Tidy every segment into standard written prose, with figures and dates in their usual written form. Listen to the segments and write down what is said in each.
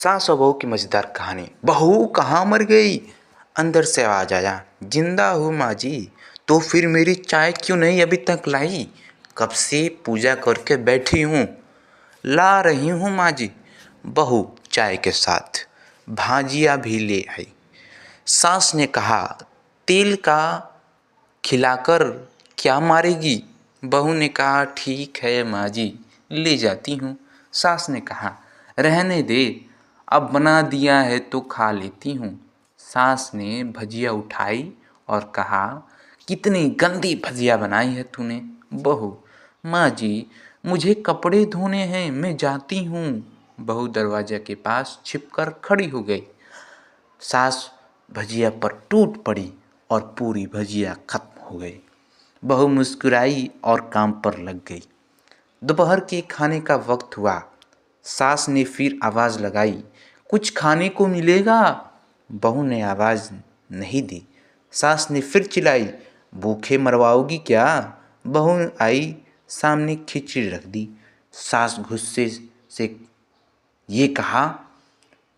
सास और बहू की मजेदार कहानी। बहू कहाँ मर गई? अंदर से आवाज आया, जिंदा हूँ माँ जी। तो फिर मेरी चाय क्यों नहीं अभी तक लाई? कब से पूजा करके बैठी हूँ, ला रही हूँ माँ जी। बहू चाय के साथ भाजिया भी ले आई। सास ने कहा, तेल का खिलाकर क्या मारेगी? बहू ने कहा, ठीक है माँ जी, ले जाती हूँ। सास ने कहा, रहने दे, अब बना दिया है तो खा लेती हूँ। सास ने भजिया उठाई और कहा, कितनी गंदी भजिया बनाई है तूने। बहू, माँ जी, मुझे कपड़े धोने हैं, मैं जाती हूँ। बहू दरवाजे के पास छिपकर खड़ी हो गई। सास भजिया पर टूट पड़ी और पूरी भजिया खत्म हो गई। बहू मुस्कुराई और काम पर लग गई। दोपहर के खाने का वक्त हुआ। सास ने फिर आवाज़ लगाई, कुछ खाने को मिलेगा? बहू ने आवाज़ नहीं दी। सास ने फिर चिल्लाई, भूखे मरवाओगी क्या? बहू आई, सामने खिचड़ी रख दी। सास गुस्से से ये कहा,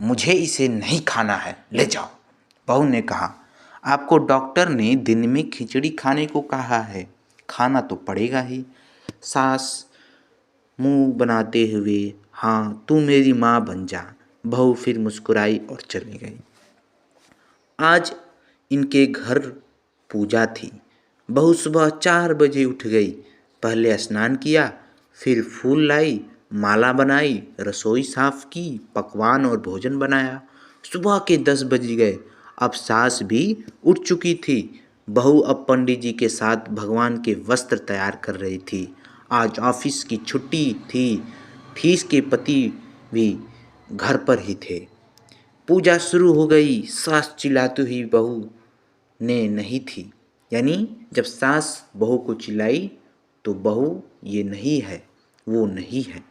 मुझे इसे नहीं खाना है, ले जाओ। बहू ने कहा, आपको डॉक्टर ने दिन में खिचड़ी खाने को कहा है, खाना तो पड़ेगा ही। सास मुंह बनाते हुए, हाँ तू मेरी माँ बन जा। बहू फिर मुस्कुराई और चली गई। आज इनके घर पूजा थी। बहू सुबह 4 बजे उठ गई। पहले स्नान किया, फिर फूल लाई, माला बनाई, रसोई साफ की, पकवान और भोजन बनाया। सुबह के 10 बज गए। अब सास भी उठ चुकी थी। बहू अब पंडित जी के साथ भगवान के वस्त्र तैयार कर रही थी। आज ऑफिस की छुट्टी थी। फीस के पति भी घर पर ही थे। पूजा शुरू हो गई। सास चिल्लाती हुई बहू ने नहीं थी, यानी जब सास बहू को चिल्लाई तो बहू ये नहीं है, वो नहीं है।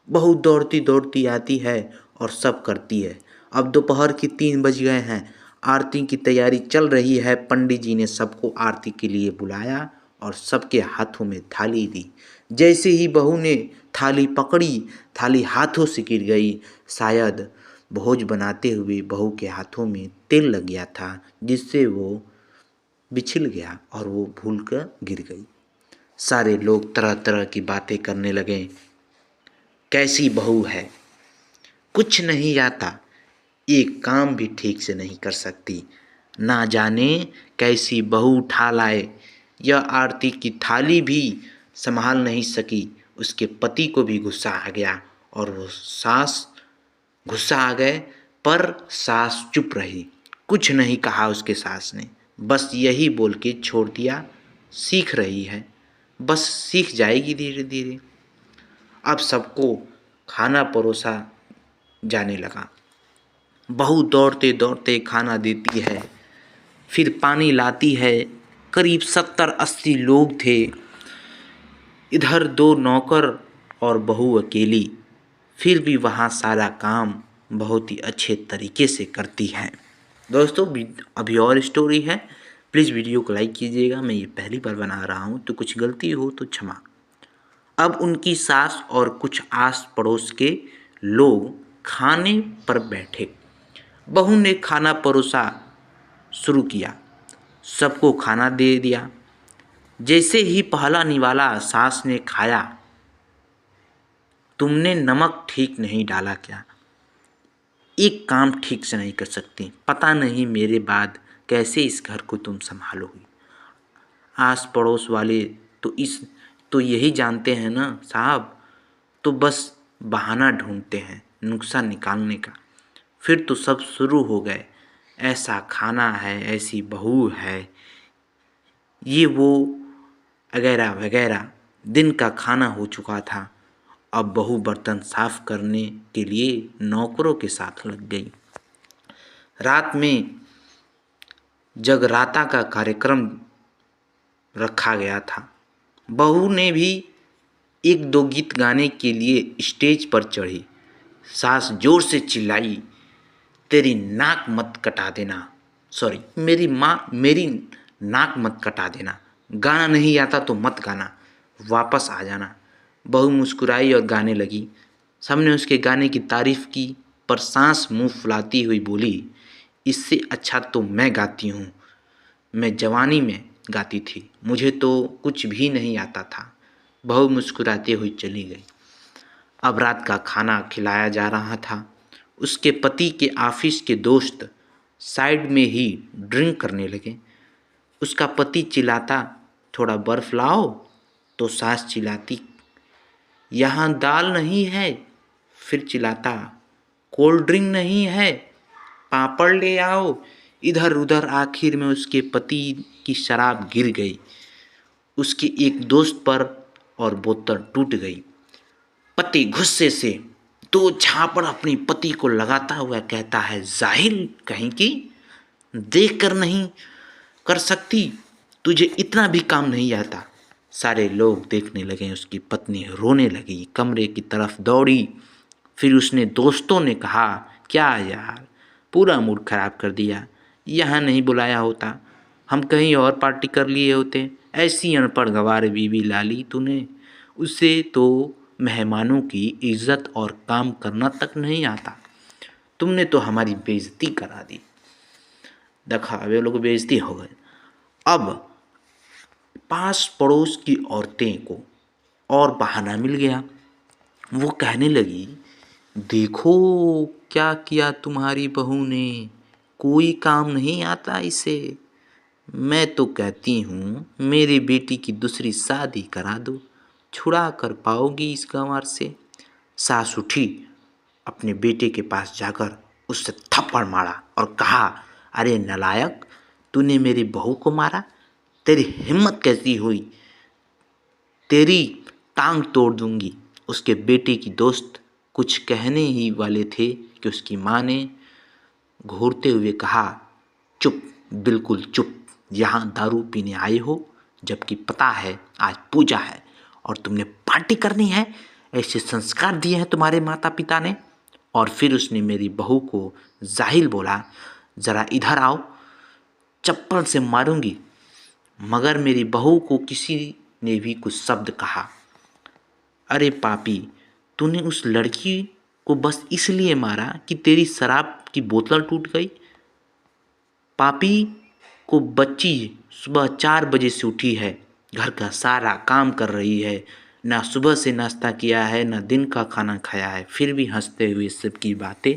बहू दौड़ती दौड़ती आती है और सब करती है। अब दोपहर के 3 बज गए हैं। आरती की तैयारी चल रही है। पंडित जी ने सबको आरती के लिए बुलाया और सबके हाथों में थाली दी। जैसे ही बहू ने थाली पकड़ी, थाली हाथों से गिर गई। शायद भोज बनाते हुए बहू के हाथों में तेल लग गया था, जिससे वो बिछिल गया और वो भूल कर गिर गई। सारे लोग तरह तरह की बातें करने लगे। कैसी बहू है, कुछ नहीं आता, एक काम भी ठीक से नहीं कर सकती, ना जाने कैसी बहू उठा लाए। यह आरती की थाली भी संभाल नहीं सकी। उसके पति को भी गुस्सा आ गया और वो सास गुस्सा आ गए, पर सास चुप रही। कुछ नहीं कहा उसके सास ने, बस यही बोल के छोड़ दिया, सीख रही है, बस सीख जाएगी धीरे धीरे। अब सबको खाना परोसा जाने लगा। बहू दौड़ते दौड़ते खाना देती है, फिर पानी लाती है। करीब 70-80 लोग थे। इधर 2 नौकर और बहू अकेली। फिर भी वहाँ सारा काम बहुत ही अच्छे तरीके से करती है। दोस्तों अभी और स्टोरी है, प्लीज़ वीडियो को लाइक कीजिएगा। मैं ये पहली बार बना रहा हूँ तो कुछ गलती हो तो क्षमा। अब उनकी सास और कुछ आस पड़ोस के लोग खाने पर बैठे। बहू ने खाना परोसा शुरू किया, सबको खाना दे दिया। जैसे ही पहला निवाला सास ने खाया, तुमने नमक ठीक नहीं डाला क्या? एक काम ठीक से नहीं कर सकती, पता नहीं मेरे बाद कैसे इस घर को तुम संभालोगी। आस पड़ोस वाले तो यही जानते हैं ना साहब, तो बस बहाना ढूंढते हैं नुक्सा निकालने का। फिर तो सब शुरू हो गए, ऐसा खाना है, ऐसी बहू है, ये वो वगैरह वगैरह। दिन का खाना हो चुका था। अब बहू बर्तन साफ करने के लिए नौकरों के साथ लग गई। रात में जगराता का कार्यक्रम रखा गया था। बहू ने भी 1-2 गीत गाने के लिए स्टेज पर चढ़ी। सास जोर से चिल्लाई, तेरी नाक मत कटा देना, सॉरी मेरी नाक मत कटा देना, गाना नहीं आता तो मत गाना, वापस आ जाना। बहू मुस्कुराई और गाने लगी। सबने उसके गाने की तारीफ की। पर सांस मुंह फुलाती हुई बोली, इससे अच्छा तो मैं गाती हूँ। मैं जवानी में गाती थी, मुझे तो कुछ भी नहीं आता था। बहू मुस्कुराते हुई चली गई। अब रात का खाना खिलाया जा रहा था। उसके पति के ऑफिस के दोस्त साइड में ही ड्रिंक करने लगे। उसका पति चिल्लाता, थोड़ा बर्फ लाओ, तो सास चिल्लाती, यहाँ दाल नहीं है। फिर चिल्लाता, कोल्ड ड्रिंक नहीं है, पापड़ ले आओ। इधर उधर आखिर में उसके पति की शराब गिर गई उसके एक दोस्त पर और बोतल टूट गई। पति गुस्से से दो झापड़ अपनी पति को लगाता हुआ कहता है, जाहिल कहीं की, देख कर नहीं कर सकती, तुझे इतना भी काम नहीं आता। सारे लोग देखने लगे। उसकी पत्नी रोने लगी, कमरे की तरफ दौड़ी। फिर उसने दोस्तों ने कहा, क्या यार, पूरा मूड खराब कर दिया। यहाँ नहीं बुलाया होता, हम कहीं और पार्टी कर लिए होते। ऐसी अनपढ़ गंवार बीवी ला ली तूने, उससे तो मेहमानों की इज्जत और काम करना तक नहीं आता। तुमने तो हमारी बेइज्जती करा दी। देखा, वे लोग बेइज्जती हो गए। अब पास पड़ोस की औरतें को और बहाना मिल गया। वो कहने लगी, देखो क्या किया तुम्हारी बहू ने, कोई काम नहीं आता इसे। मैं तो कहती हूँ मेरी बेटी की दूसरी शादी करा दो, छुड़ा कर पाओगी इस गंवार से। सास उठी, अपने बेटे के पास जाकर उससे थप्पड़ मारा और कहा, अरे नालायक, तूने मेरी बहू को मारा, तेरी हिम्मत कैसी हुई, तेरी टांग तोड़ दूंगी। उसके बेटे की दोस्त कुछ कहने ही वाले थे कि उसकी माँ ने घूरते हुए कहा, चुप, बिल्कुल चुप, यहाँ दारू पीने आए हो, जबकि पता है आज पूजा है और तुमने पार्टी करनी है। ऐसे संस्कार दिए हैं तुम्हारे माता पिता ने। और फिर उसने मेरी बहू को जाहिल बोला, ज़रा इधर आओ, चप्पल से मारूंगी। मगर मेरी बहू को किसी ने भी कुछ शब्द कहा। अरे पापी, तूने उस लड़की को बस इसलिए मारा कि तेरी शराब की बोतल टूट गई। पापी को बच्ची सुबह 4 बजे से उठी है, घर का सारा काम कर रही है, ना सुबह से नाश्ता किया है, ना दिन का खाना खाया है, फिर भी हंसते हुए सबकी बातें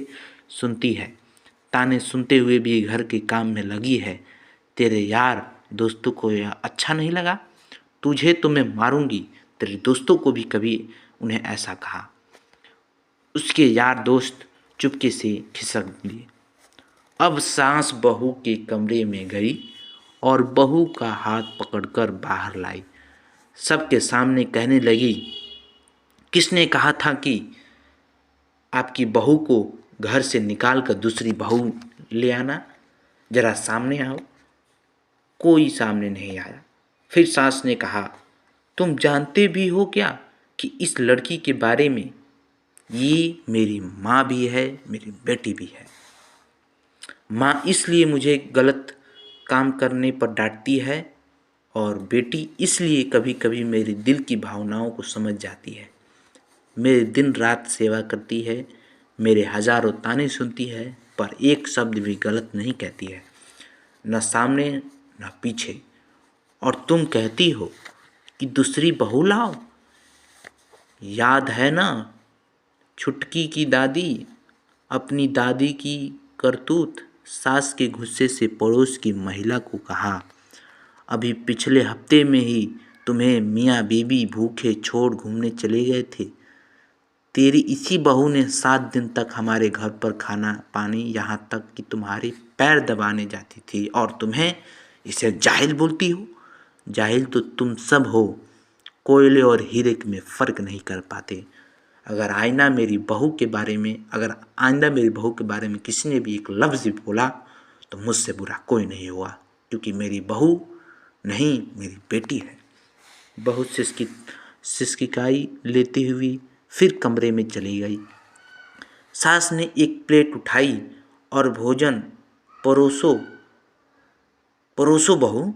सुनती है, ताने सुनते हुए भी घर के काम में लगी है। तेरे यार दोस्तों को यह अच्छा नहीं लगा, तुझे तो मैं मारूंगी। तेरे दोस्तों को भी कभी उन्हें ऐसा कहा। उसके यार दोस्त चुपके से खिसक दिए। अब सास बहू के कमरे में गई और बहू का हाथ पकड़कर बाहर लाई। सबके सामने कहने लगी, किसने कहा था कि आपकी बहू को घर से निकाल कर दूसरी बहू ले आना, जरा सामने आओ। कोई सामने नहीं आया। फिर सास ने कहा, तुम जानते भी हो क्या कि इस लड़की के बारे में, ये मेरी माँ भी है, मेरी बेटी भी है। माँ इसलिए मुझे गलत काम करने पर डांटती है और बेटी इसलिए कभी कभी मेरे दिल की भावनाओं को समझ जाती है। मेरे दिन रात सेवा करती है, मेरे हजारों ताने सुनती है, पर एक शब्द भी गलत नहीं कहती है, न सामने न पीछे। और तुम कहती हो कि दूसरी बहू लाओ। याद है ना छुटकी की दादी, अपनी दादी की करतूत। सास के गुस्से से पड़ोस की महिला को कहा, अभी पिछले हफ्ते में ही तुम्हें मियाँ बीबी भूखे छोड़ घूमने चले गए थे। तेरी इसी बहू ने 7 दिन तक हमारे घर पर खाना पानी, यहाँ तक कि तुम्हारे पैर दबाने जाती थी, और तुम्हें इसे जाहिल बोलती हो। जाहिल तो तुम सब हो, कोयले और हीरे में फ़र्क नहीं कर पाते। अगर आइंदा मेरी बहू के बारे में किसी ने भी एक लफ्ज़ भी बोला तो मुझसे बुरा कोई नहीं हुआ, क्योंकि मेरी बहू नहीं, मेरी बेटी है। बहू सिसकिकाई लेती हुई फिर कमरे में चली गई। सास ने एक प्लेट उठाई और भोजन परोसो बहू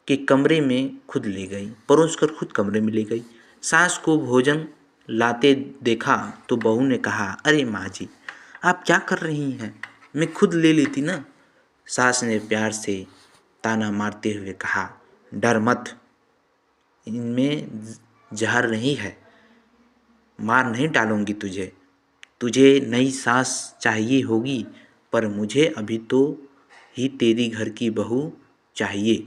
के कमरे में खुद ले गई, परोस कर खुद कमरे में ले गई। सास को भोजन लाते देखा तो बहू ने कहा, अरे माँ जी, आप क्या कर रही हैं, मैं खुद ले लेती ना। सास ने प्यार से ताना मारते हुए कहा, डर मत, इनमें जहर नहीं है, मार नहीं डालूंगी तुझे। तुझे नई सास चाहिए होगी, पर मुझे अभी तो ही तेरी घर की बहू चाहिए।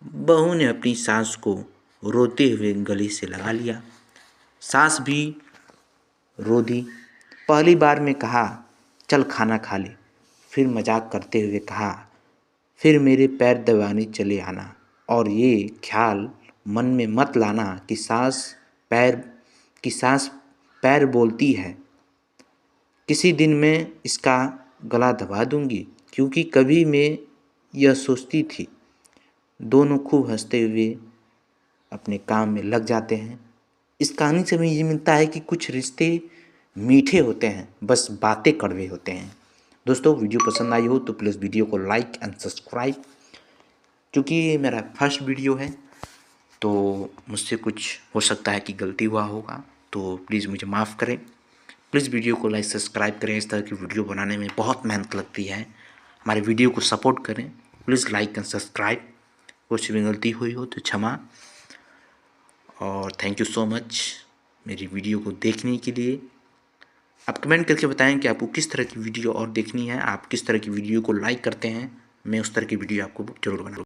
बहू ने अपनी सास को रोते हुए गले से लगा लिया। सास भी रो दी। पहली बार में कहा, चल खाना खा ले। फिर मजाक करते हुए कहा, फिर मेरे पैर दबाने चले आना, और ये ख्याल मन में मत लाना कि पैर सास पैर बोलती है। किसी दिन मैं इसका गला दबा दूंगी, क्योंकि कभी मैं यह सोचती थी। दोनों खूब हंसते हुए अपने काम में लग जाते हैं। इस कहानी से हमें ये मिलता है कि कुछ रिश्ते मीठे होते हैं, बस बातें कड़वे होते हैं। दोस्तों, वीडियो पसंद आई हो तो प्लीज़ वीडियो को लाइक एंड सब्सक्राइब। क्योंकि ये मेरा फर्स्ट वीडियो है तो मुझसे कुछ हो सकता है कि गलती हुआ होगा, तो प्लीज़ मुझे माफ़ करें। प्लीज़ वीडियो को लाइक सब्सक्राइब करें। इस तरह की वीडियो बनाने में बहुत मेहनत लगती है। हमारे वीडियो को सपोर्ट करें। Please like and subscribe. कुछ भी गलती हुई हो तो क्षमा, और थैंक यू सो मच मेरी वीडियो को देखने के लिए। आप कमेंट करके बताएं कि आपको किस तरह की वीडियो और देखनी है, आप किस तरह की वीडियो को लाइक करते हैं। मैं उस तरह की वीडियो आपको जरूर बनाऊँ।